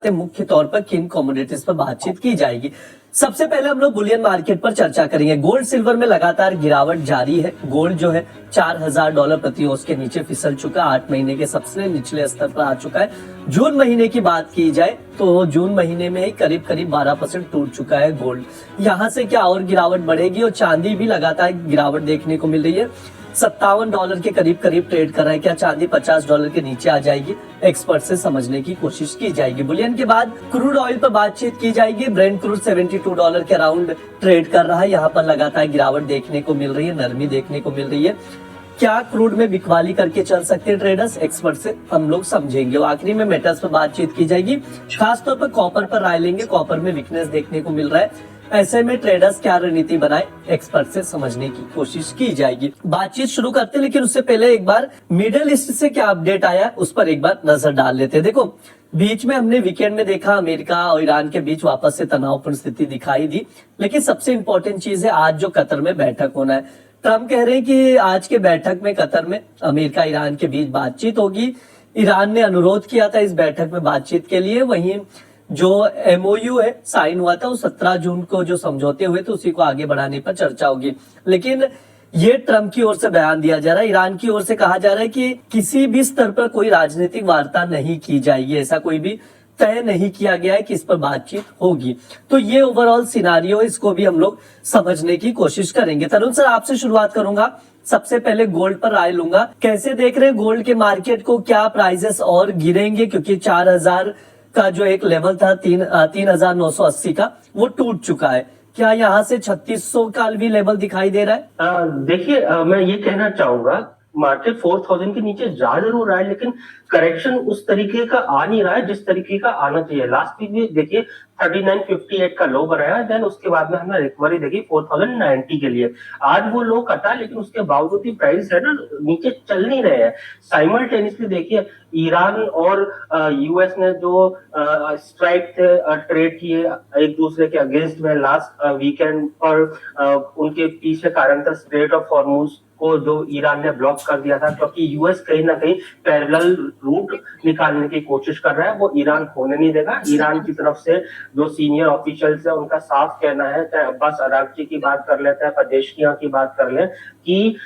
मुख्य तौर पर किन कमोडिटीज पर बातचीत की जाएगी। सबसे पहले हम लोग बुलियन मार्केट पर चर्चा करेंगे। गोल्ड सिल्वर में लगातार गिरावट जारी है। गोल्ड जो है $4000 प्रति औंस के नीचे फिसल चुका, 8 महीने के सबसे निचले स्तर पर आ चुका है। जून महीने की बात की जाए तो जून महीने में ही करीब 12% टूट चुका है गोल्ड। यहाँ से क्या और गिरावट बढ़ेगी? और चांदी भी लगातार गिरावट देखने को मिल रही है, $57 के करीब ट्रेड कर रहा है। क्या चांदी $50 के नीचे आ जाएगी? एक्सपर्ट से समझने की कोशिश की जाएगी। बुलियन के बाद क्रूड ऑयल पर बातचीत की जाएगी। ब्रेंट क्रूड $72 के अराउंड ट्रेड कर रहा है। यहाँ पर लगातार गिरावट देखने को मिल रही है, नरमी देखने को मिल रही है। क्या क्रूड में बिकवाली करके चल सकते हैं ट्रेडर्स? एक्सपर्ट से हम लोग समझेंगे। और आखिरी में मेटल्स पर बातचीत की जाएगी। खासतौर पर कॉपर पर राय लेंगे। कॉपर में वीकनेस देखने को मिल रहा है। ऐसे में ट्रेडर्स क्या रणनीति बनाए, एक्सपर्ट से समझने की कोशिश की जाएगी। बातचीत शुरू करते हैं, लेकिन उससे पहले एक बार मिडिल ईस्ट से क्या अपडेट आया है उस पर एक बार नजर डाल लेते हैं। देखो, बीच में हमने वीकेंड में देखा अमेरिका और ईरान के बीच वापस से तनावपूर्ण स्थिति दिखाई दी। लेकिन सबसे इंपॉर्टेंट चीज है आज जो कतर में बैठक होना है। ट्रम्प कह रहे हैं कि आज के बैठक में कतर में अमेरिका ईरान के बीच बातचीत होगी। ईरान ने अनुरोध किया था इस बैठक में बातचीत के लिए। वहीं जो MOU है साइन हुआ था वो 17 जून को जो समझौते हुए थे उसी को आगे बढ़ाने पर चर्चा होगी। लेकिन ये ट्रम्प की ओर से बयान दिया जा रहा है, ईरान की ओर से कहा जा रहा है कि किसी भी स्तर पर कोई राजनीतिक वार्ता नहीं की जाएगी। ऐसा कोई भी तय नहीं किया गया है कि इस पर बातचीत होगी। तो ये ओवरऑल सिनारियो, इसको भी हम लोग समझने की कोशिश करेंगे। तरुण सर, आपसे शुरुआत करूंगा। सबसे पहले गोल्ड पर राय लूंगा। कैसे देख रहे हैं गोल्ड के मार्केट को? क्या प्राइसेस और गिरेंगे? क्योंकि 4000 का जो एक लेवल था 3980 का, वो टूट चुका है। क्या यहाँ से 3600 का भी लेवल दिखाई दे रहा है? देखिए, मैं ये कहना चाहूंगा, मार्केट 4000 के नीचे जा जरूर रहा है, लेकिन करेक्शन उस तरीके का आ नहीं रहा है जिस तरीके का आना चाहिए। लास्ट वीक भी देखिए 3958 का लो बनाया, देन उसके बाद में हमने रिकवरी देखी 4090 के लिए। आज वो लो कटा, लेकिन उसके बावजूद भी प्राइस है ना नीचे चल नहीं रहे हैं। साइमल्टेनियसली देखिए, ईरान और US ने जो स्ट्राइक थे, ट्रेड किए एक दूसरे के अगेंस्ट में लास्ट वीकेंड पर, उनके पीछे कारण था स्ट्रेट ऑफ हॉर्मुज को जो ईरान ने ब्लॉक कर दिया था, क्योंकि US कहीं ना कहीं पैरेलल रूट निकालने की कोशिश कर रहा है। वो ईरान होने नहीं देगा। ईरान की तरफ से जो सीनियर ऑफिशियल्स है उनका साफ कहना है, चाहे अब्बास अरागची की बात कर ले, चाहे पदेशियां की बात कर ले, कि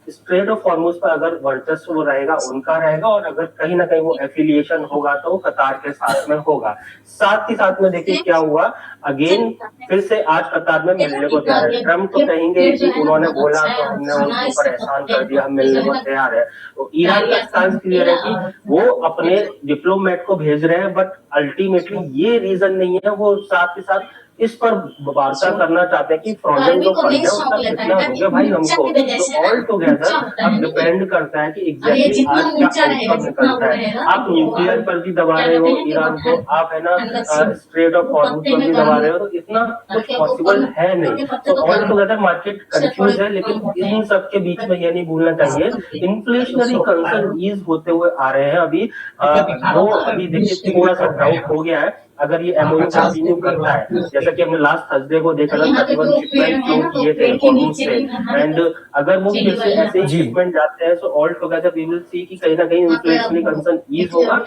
स्ट्रेट ऑफ हॉर्मुज पर अगर वर्चस्व रहेगा उनका रहेगा, और अगर कहीं ना कहीं वो एफिलिएशन होगा तो कतार के साथ में होगा। साथ ही साथ में देखिए क्या हुआ, अगेन फिर से आज कतार में मिलने को तैयार है। ट्रम्प तो कहेंगे कि उन्होंने बोला तो हमने उनके ऊपर एहसान कर दिया, हम मिलने को तैयार है। तो ईरान का स्टांस क्लियर है कि वो अपने डिप्लोमेट को भेज रहे हैं, बट अल्टीमेटली ये रीजन नहीं है। वो साथ ही साथ इस पर वार्ता करना चाहते हैं कि फ्रोजन जो फंड है उसका कितना दोगे भाई हमको। तो ऑल टुगेदर अब डिपेंड करता है कि एग्जैक्टली आज क्या आउटकम निकलता है। आप न्यूक्लियर पर भी दबा रहे हो ईरान को, आप है ना स्ट्रेट ऑफ हॉर्मुज पर भी दबा रहे हो, तो इतना कुछ पॉसिबल है नहीं। तो ऑल टुगेदर मार्केट कंफ्यूज है। लेकिन इन सब के बीच में ये नहीं भूलना चाहिए, इन्फ्लेशनरी कंसर्न ईज होते हुए आ रहे हैं। अभी वो अभी देखिए थोड़ा सा डाउट हो गया है अगर ये MOU कंटिन्यू करता है। जैसा कि हमने लास्ट थर्सडे को देखा था, 31 शिपमेंट फ्लो किए थे हॉर्मुज से, एंड अगर वो फिर से ऐसे ही शिपमेंट जाते हैं, so all together we will see कि कहीं ना कहीं इन्फ्लेशनरी कंसर्न ईज होगा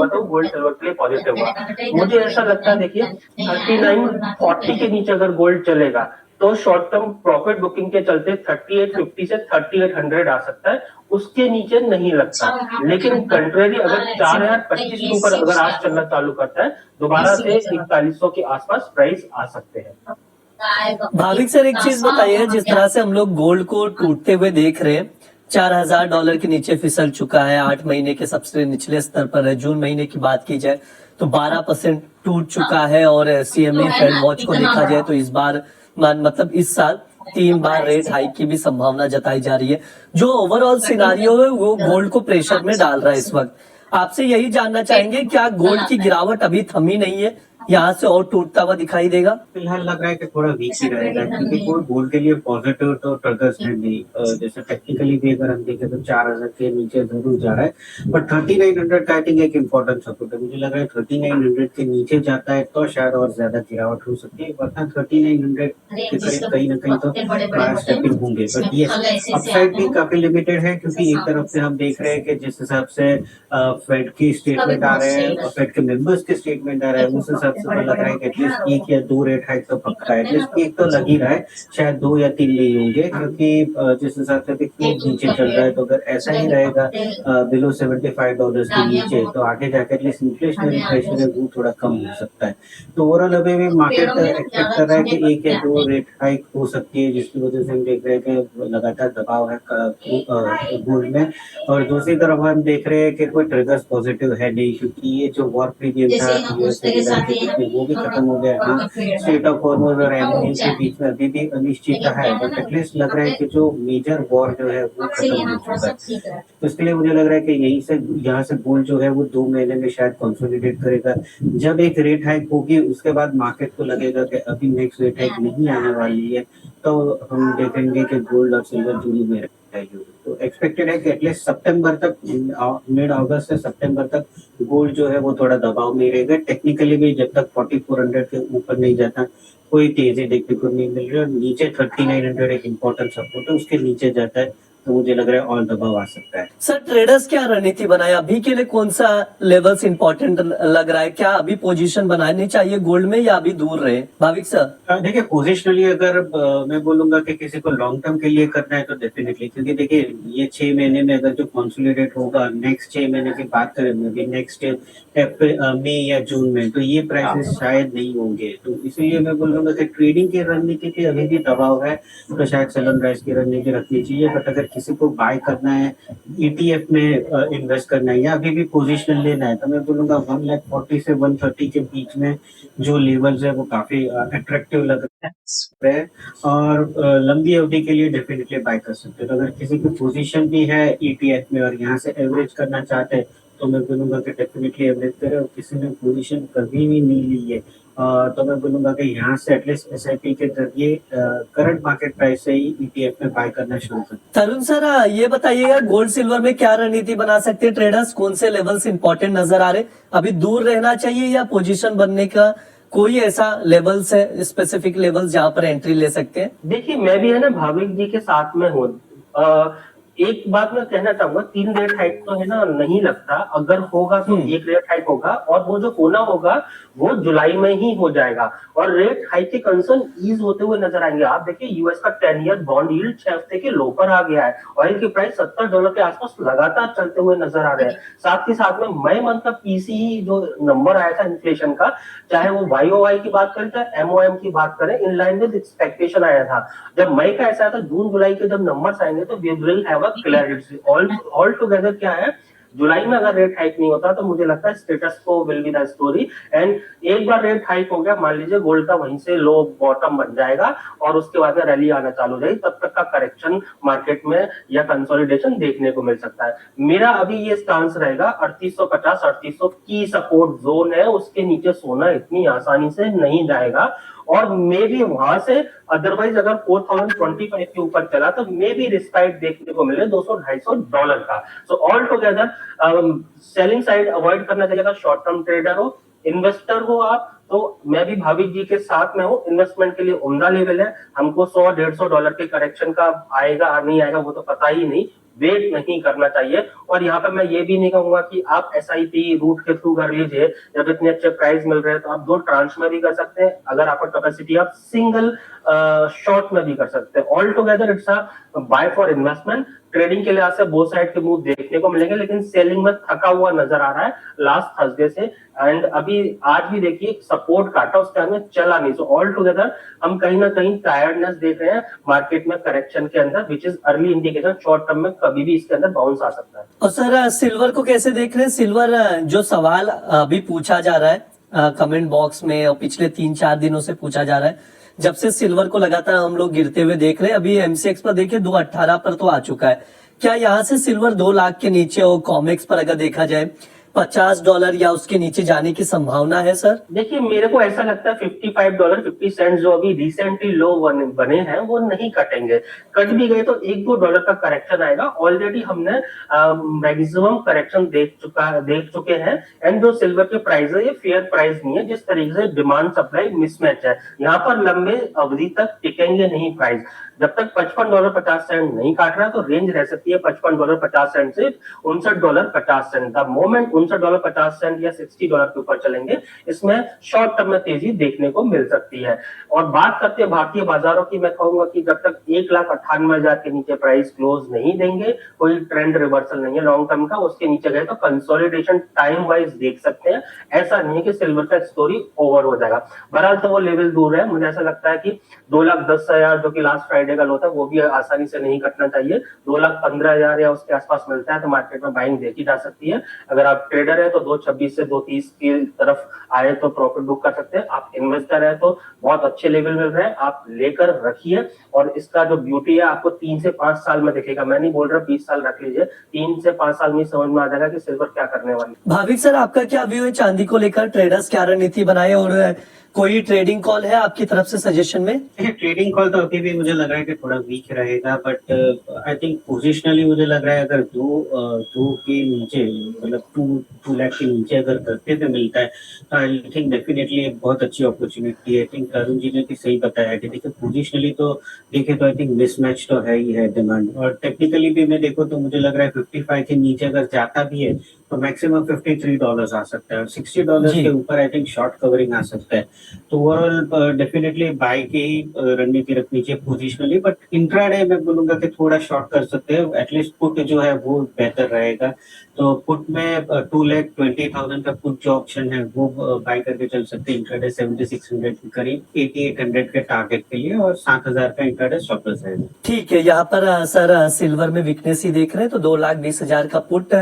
तो गोल्ड सिल्वर के लिए पॉजिटिव होगा। मुझे ऐसा लगता है, देखिए 3940 के नीचे अगर गोल्ड चलेगा तो शॉर्ट टर्म प्रॉफिट बुकिंग के चलते 3850 से 3800 आ सकता है, उसके नीचे नहीं लगता। लेकिन कंट्रेरी अगर 4025 के ऊपर अगर आज चलना चालू करता है, दोबारा से 4100 के आसपास प्राइस आ सकते हैं। भाविक सर, एक चीज बताइए, जिस तरह से हम लोग गोल्ड को टूटते हुए देख रहे हैं, $4000 के नीचे फिसल चुका है, 8 महीने के सबसे निचले स्तर पर है। जून महीने की बात की जाए तो 12% टूट चुका है। और CME फेड वॉच को देखा जाए तो इस बार मतलब इस साल 3 बार रेट हाइक की भी संभावना जताई जा रही है। जो ओवरऑल सिनारियो है वो गोल्ड को प्रेशर में डाल रहा है इस वक्त। आपसे यही जानना चाहेंगे, क्या गोल्ड की गिरावट अभी थमी नहीं है? यहाँ से और टूटता हुआ दिखाई देगा? फिलहाल लग रहा है कि थोड़ा वीक ही रहेगा, क्योंकि कोई गोल्ड के लिए पॉजिटिव तो ट्रिगर्स है नहीं। जैसे टेक्निकली भी अगर हम देखें तो 4000 के नीचे जरूर जा रहा है, बट 3900 का आई थिंक एक इम्पोर्टेंट सपोर्ट है। मुझे लग रहा है 3900 के नीचे जाता है तो शायद और ज्यादा गिरावट हो सकती है, वरना 3900 के करीब कहीं ना कहीं तो बड़ा स्टेपिंग होंगे। बट ये अपसाइड भी काफी लिमिटेड है, क्योंकि एक तरफ से हम देख रहे हैं कि जिस हिसाब से फेड की स्टेटमेंट आ रहे हैं और फेड के मेंबर्स के स्टेटमेंट आ रहे हैं, उस हिसाब से तो लग रहा है कि एटलीस्ट एक या दो रेट हाइक तो पक्का है। एटलीस्ट एक तो लग ही रहा है, शायद 2 या 3 नहीं होंगे, क्योंकि जिस हिसाब से भी क्रूड नीचे चल रहा है, तो अगर ऐसा ही रहेगा बिलो $75 के नीचे, तो आगे जाकर एटलीस्ट इन्फ्लेशनरी प्रेशर है वो थोड़ा कम हो सकता है। तो ओवरऑल अभी भी मार्केट एक्सपेक्ट कर रहा है कि एक या दो रेट हाइक हो सकती है, जिसकी वजह से हम देख रहे हैं कि लगातार दबाव है गोल्ड में। और दूसरी तरफ हम देख रहे हैं कि कोई ट्रिगर्स पॉजिटिव है नहीं, क्योंकि ये जो वॉर प्रीमियम था यूएस वो भी खत्म हो गया है। स्टेट ऑफ हॉर्मोज और एमओयू के बीच में अभी भी अनिश्चितता है, बट एटलीस्ट लग रहा है कि जो मेजर वॉर जो है वो खत्म हो चुका है। तो इसके लिए मुझे लग रहा है कि यहीं से यहाँ से गोल्ड जो है वो 2 महीने में शायद कंसोलिडेट करेगा। जब एक रेट हाइक होगी उसके बाद मार्केट को लगेगा कि अभी नेक्स्ट रेट हाइक नहीं आने वाली है, तो हम देखेंगे कि गोल्ड और सिल्वर जुड़ी में रहेगी। तो एक्सपेक्टेड है कि एटलीस्ट सितंबर तक, मिड अगस्त से सितंबर तक गोल्ड जो है वो थोड़ा दबाव में रहेगा। टेक्निकली भी जब तक 4400 के ऊपर नहीं जाता कोई तेजी देखने को नहीं मिल रही, और नीचे 3900 एक इम्पोर्टेंट सपोर्ट है, उसके नीचे जाता है तो मुझे लग रहा है और दबाव आ सकता है। सर ट्रेडर्स क्या रणनीति बनाए अभी के लिए, कौन सा लेवल्स इंपॉर्टेंट लग रहा है? क्या अभी पोजीशन बनानी चाहिए गोल्ड में या अभी दूर रहे? भाविक सर देखिए, पोजिशनली अगर मैं बोलूंगा कि किसी को लॉन्ग टर्म के लिए करना है तो डेफिनेटली, क्योंकि देखिए ये 6 महीने में अगर जो कंसोलिडेट होगा नेक्स्ट 6 महीने की बात करें, नेक्स्ट मई या जून में, तो ये प्राइसेस शायद नहीं होंगे। तो इसलिए मैं बोलूंगा कि ट्रेडिंग की रणनीति पे अभी भी दबाव है, तो शायद सेल प्राइस की रणनीति रखनी चाहिए। बट अगर किसी को बाय करना है, ईटीएफ में इन्वेस्ट करना है या अभी भी पोजीशन लेना है, तो मैं बोलूंगा 140 से 130 के बीच में जो लेवल्स है वो काफी अट्रैक्टिव लग रहे हैं, और लंबी अवधि के लिए डेफिनेटली बाय कर सकते हैं। तो अगर किसी की पोजीशन भी है ईटीएफ में और यहाँ से एवरेज करना चाहते हैं, तो मैं बोलूंगा कि डेफिनेटली एवरेज करें। और किसी ने पोजीशन कभी भी नहीं ली है तो मैं बोलूंगा कि यहाँ से एटलीस्ट एसआईपी के जरिए करंट मार्केट प्राइस से ही ईटीएफ में बाय करना शुरू करें। तरुण सर ये बताइएगा गोल्ड सिल्वर में क्या रणनीति बना सकते हैं ट्रेडर्स? कौन से लेवल्स इंपॉर्टेंट नजर आ रहे? अभी दूर रहना चाहिए या पोजीशन बनने का कोई ऐसा लेवल्स है, स्पेसिफिक लेवल्स जहां पर एंट्री ले सकते हैं? देखिए, मैं भी है ना भाविक जी के साथ में हूँ। एक बात मैं कहना चाहूंगा, 3 रेट हाइक तो है ना नहीं लगता, अगर होगा तो 1 रेट हाइक होगा, और वो जो होना होगा वो जुलाई में ही हो जाएगा, और रेट हाइक के कंसर्न ईज होते हुए नजर आएंगे। आप देखिए यूएस का 10 ईयर बॉन्ड यील्ड 6 हफ्ते के लो पर आ गया है, ऑयल की प्राइस $70 के आसपास लगातार चलते हुए नजर आ रहे हैं। साथ ही साथ में मई मंथ का पीसीई जो नंबर आया था इन्फ्लेशन का, चाहे वो वाईओवाई की बात करें चाहे एमओएम की बात करें, इन लाइन विद एक्सपेक्टेशन आया था। जब मई का ऐसा था, जून जुलाई के जब नंबर्स आएंगे तो we will have a clarity. All together क्या है, जुलाई में अगर रेट हाइक नहीं होता तो मुझे लगता है स्टेटस को will be the story. And एक बार रेट हाइक हो गया, मान लीजिए गोल्ड का वहीं से लो बॉटम बन जाएगा और उसके बाद में रैली आना चालू हो जाएगी, तब तक का करेक्शन मार्केट में या कंसोलिडेशन देखने को मिल सकता है। मेरा अभी ये स्टांस रहेगा 3850 3800 की सपोर्ट जोन है, उसके नीचे सोना इतनी आसानी से नहीं जाएगा, और मे भी वहां से अदरवाइज अगर 4025 के ऊपर चला तो मे भी रिस्पाइट देखने को मिले $200-250 का। सो all together selling side avoid करना चाहिए। शॉर्ट टर्म ट्रेडर हो, इन्वेस्टर हो आप, तो मैं भी भाविक जी के साथ में हूँ। इन्वेस्टमेंट के लिए उम्दा लेवल है, हमको $100-150 के करेक्शन का आएगा नहीं आएगा वो तो पता ही नहीं, वेट नहीं करना चाहिए। और यहाँ पे मैं ये भी नहीं कहूंगा कि आप एसआईपी रूट के थ्रू कर लीजिए, जब इतने अच्छे प्राइस मिल रहे हैं तो आप 2 ट्रांच में भी कर सकते हैं, अगर आपका कैपेसिटी आप सिंगल शॉर्ट में भी कर सकते हैं। All together it's a buy for investment. Trading के लिहाज से बोथ साइड के मूव देखने को मिलेंगे, लेकिन सेलिंग में थका हुआ नजर आ रहा है लास्ट थर्सडे से, एंड अभी आज भी देखिए सपोर्ट काटा, उसके बाद में चला नहीं। सो ऑल टुगेदर हम कहीं ना कहीं टायर्डनेस देख रहे हैं मार्केट में करेक्शन के अंदर, which is early indication short term में कभी भी इसके अंदर बाउंस आ सकता है। और सर सिल्वर को कैसे देख रहे हैं? सिल्वर जो सवाल अभी पूछा जा रहा है कमेंट बॉक्स में और पिछले 3-4 दिनों से पूछा जा रहा है, जब से सिल्वर को लगातार हम लोग गिरते हुए देख रहे हैं, अभी एमसीएक्स पर देखिए 218 पर तो आ चुका है, क्या यहाँ से सिल्वर 2 लाख के नीचे और कॉमेक्स पर अगर देखा जाए $50 या उसके नीचे जाने की संभावना है सर? देखिए, मेरे को ऐसा लगता है $55.50 जो अभी रिसेंटली लो बने हैं वो नहीं कटेंगे। कट भी गए तो $1-2 का करेक्शन आएगा। ऑलरेडी हमने मैक्सिमम करेक्शन देख चुके हैं। एंड जो सिल्वर के प्राइस है ये फेयर प्राइस नहीं है। जिस तरीके से डिमांड सप्लाई मिसमैच है, यहाँ पर लंबे अवधि तक टिकेंगे नहीं प्राइस। जब तक $55.50 नहीं काट रहा तो रेंज रह सकती है $55.50 से $59.50। द मोमेंट $59.50 या $60 के ऊपर चलेंगे, इसमें शॉर्ट टर्म में तेजी देखने को मिल सकती है। और बात करते हैं भारतीय बाजारों की, मैं कहूंगा कि जब तक 1,98,000 के नीचे प्राइस क्लोज नहीं देंगे, कोई ट्रेंड रिवर्सल नहीं है लॉन्ग टर्म का। उसके नीचे गए तो कंसोलिडेशन टाइम वाइज देख सकते हैं। ऐसा नहीं है कि सिल्वर का स्टोरी ओवर हो जाएगा। बहरहाल तो वो लेवल दूर है। मुझे ऐसा लगता है कि 2,10,000 जो कि लास्ट फ्राइडे का लो था वो भी आसानी से नहीं कटना चाहिए। 2,15,000 या उसके आसपास मिलता है तो मार्केट में बाइंग देखी जा सकती है। अगर आप ट्रेडर है तो 2,26 से 2,30 की तरफ आए तो प्रॉफिट बुक कर सकते हैं। आप इन्वेस्टर है तो बहुत अच्छे लेवल मिल रहे हैं, आप लेकर रखिए। और इसका जो ब्यूटी है आपको 3 से 5 साल में दिखेगा। मैं नहीं बोल रहा 20 साल रख लीजिए, 3 से 5 साल में समझ में आ जाएगा कि सिल्वर क्या करने वाली। भाविक सर, आपका क्या व्यू है चांदी को लेकर? ट्रेडर्स क्या रणनीति बनाए और कोई ट्रेडिंग कॉल है आपकी तरफ से सजेशन में? ट्रेडिंग कॉल तो अभी भी मुझे लग रहा है कि थोड़ा वीक रहेगा, बट आई थिंक पोजिशनली मुझे लग रहा है अगर दो के नीचे, मतलब 2 लाख के नीचे अगर करते हुए मिलता है तो आई थिंक डेफिनेटली एक बहुत अच्छी अपॉर्चुनिटी है। आई थिंक अरुण जी ने भी सही बताया कि देखिए पोजिशनली तो देखे तो आई थिंक मिसमैच तो है ही है डिमांड, और टेक्निकली भी मैं देखो तो मुझे लग रहा है 55 के नीचे अगर जाता भी है तो मैक्सिमम $53 आ सकता है, और $60 जी। के ऊपर आई थिंक शॉर्ट कवरिंग आ सकता है। तो ओवरऑल डेफिनेटली बाय की ही रणनीति रखनी चाहिए पोजिशनली, बट इंट्राडे मैं बोलूंगा कि थोड़ा शॉर्ट कर सकते हैं। एटलीस्ट पुट जो है वो बेहतर रहेगा। तो पुट में 2,20,000 का पुट जो ऑप्शन है वो बाय करके चल सकते हैं इंट्राडे 7,600 के करीब, 8,800 के टारगेट के लिए, और 7,000 का इंट्राडे स्टॉप लॉस रहेगा। ठीक है, यहाँ पर सर सिल्वर में वीकनेस ही देख रहे हैं तो 2,20,000 का पुट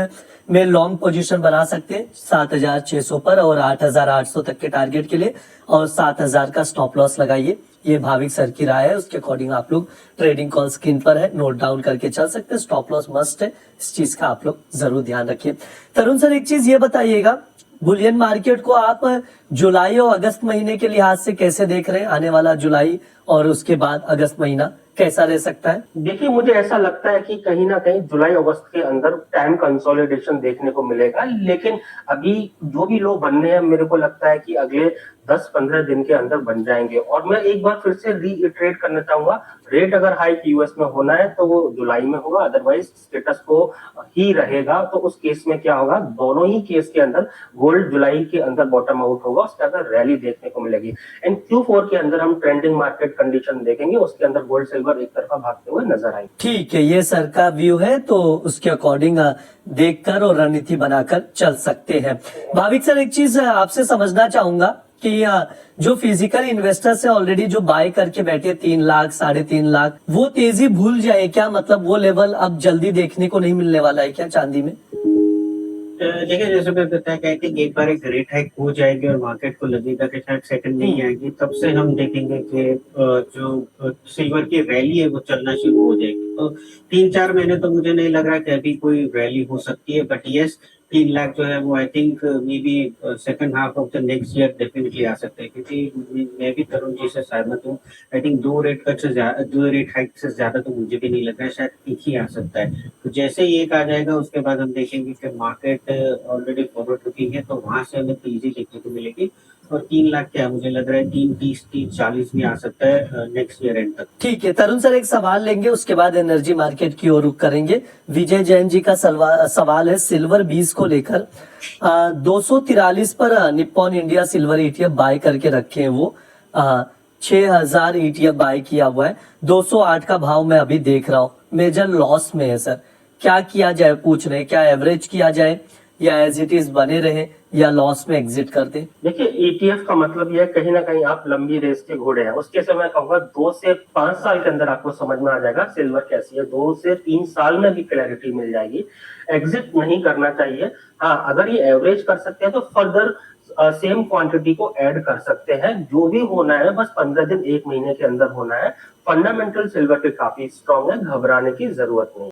में लॉन्ग पोजीशन बना सकते हैं 7,600 पर और 8,800 तक के टारगेट के लिए, और 7,000 का स्टॉप लॉस लगाइए। ये भाविक सर की राय है, उसके अकॉर्डिंग आप लोग ट्रेडिंग कॉल स्क्रीन पर है, नोट डाउन करके चल सकते हैं। स्टॉप लॉस मस्ट है, इस चीज का आप लोग जरूर ध्यान रखिए। तरुण सर, एक चीज ये बताइएगा, बुलियन मार्केट को आप जुलाई और अगस्त महीने के लिहाज से कैसे देख रहे हैं? आने वाला जुलाई और उसके बाद अगस्त महीना कैसा रह सकता है? देखिए, मुझे ऐसा लगता है कि कहीं ना कहीं जुलाई अगस्त के अंदर टाइम कंसोलिडेशन देखने को मिलेगा। लेकिन अभी जो भी लो बनने हैं मेरे को लगता है कि अगले 10-15 दिन के अंदर बन जाएंगे। और मैं एक बार फिर से रीइटरेट करना चाहूंगा, रेट अगर हाइक यूएस में होना है तो वो जुलाई में होगा, अदरवाइज स्टेटस को ही रहेगा। तो उस केस में क्या होगा, दोनों ही केस के अंदर गोल्ड जुलाई के अंदर बॉटम आउट होगा, उसके अंदर रैली देखने को मिलेगी। एंड Q4 के अंदर हम ट्रेंडिंग मार्केट कंडीशन देखेंगे, उसके अंदर गोल्ड सिल्वर एक तरफा भागते हुए नजर आएंगे। ठीक है, ये सर का व्यू है तो उसके अकॉर्डिंग देखकर और रणनीति बनाकर चल सकते हैं। भाविक सर, एक चीज आपसे समझना चाहूंगा कि जो फिजिकल इन्वेस्टर्स है ऑलरेडी जो बाय करके बैठे 3 लाख 3.5 लाख, वो तेजी भूल जाए क्या? मतलब वो लेवल अब जल्दी देखने को नहीं मिलने वाला है क्या चांदी में? देखिए, जैसे मैं बताया कि आई थिंक एक बार एक रेट हाइक हो जाएगी और मार्केट को लगेगा कि शायद सेकंड नहीं आएगी, तब से हम देखेंगे कि जो सिल्वर की रैली है वो चलना शुरू हो जाएगी। तो 3-4 महीने तो मुझे नहीं लग रहा कि अभी कोई रैली हो सकती है, बट यस 3 लाख जो है वो I think may be second half of the next year definitely आ सकता है, क्योंकि मैं भी तरुण जी से सहमत हूँ। आई थिंक 2 रेट हाइक से ज्यादा तो मुझे भी नहीं लग रहा है, शायद एक ही आ सकता है। तो जैसे ही एक आ जाएगा उसके बाद हम देखेंगे कि मार्केट ऑलरेडी फॉरवर्ड लुकिंग है, तो वहां से हमें तेजी देखने को मिलेगी। और 3 लाख क्या, मुझे लग रहा है 3.30 3.40 भी आ सकता है नेक्स्ट ईयर एंड तक। ठीक है तरुण सर, एक सवाल लेंगे उसके बाद एनर्जी मार्केट की ओर रुख करेंगे। विजय जैन जी का सवाल है सिल्वर 20 को लेकर। 243 पर Nippon India silver ETF buy करके रखे हैं, वो 6,000 ETF बाय किया हुआ है। 208 का भाव मैं अभी देख रहा हूँ, मेजर लॉस में है सर। क्या किया जाए, पूछ रहे हैं, क्या एवरेज किया जाए या एज इट इज बने रहे या लॉस में एग्जिट कर दे? देखिए, ETF का मतलब यह कहीं ना कहीं आप लंबी रेस के घोड़े हैं। उसके समय मैं कहूंगा 2 से 5 साल के अंदर आपको समझ में आ जाएगा सिल्वर कैसी है। 2 से 3 साल में भी क्लैरिटी मिल जाएगी। एग्जिट नहीं करना चाहिए। हाँ, अगर ये एवरेज कर सकते हैं तो फर्दर सेम क्वांटिटी को ऐड कर सकते हैं। जो भी होना है बस 15 दिन 1 महीने के अंदर होना है। फंडामेंटल सिल्वर के काफी स्ट्रॉन्ग है, घबराने की जरूरत नहीं।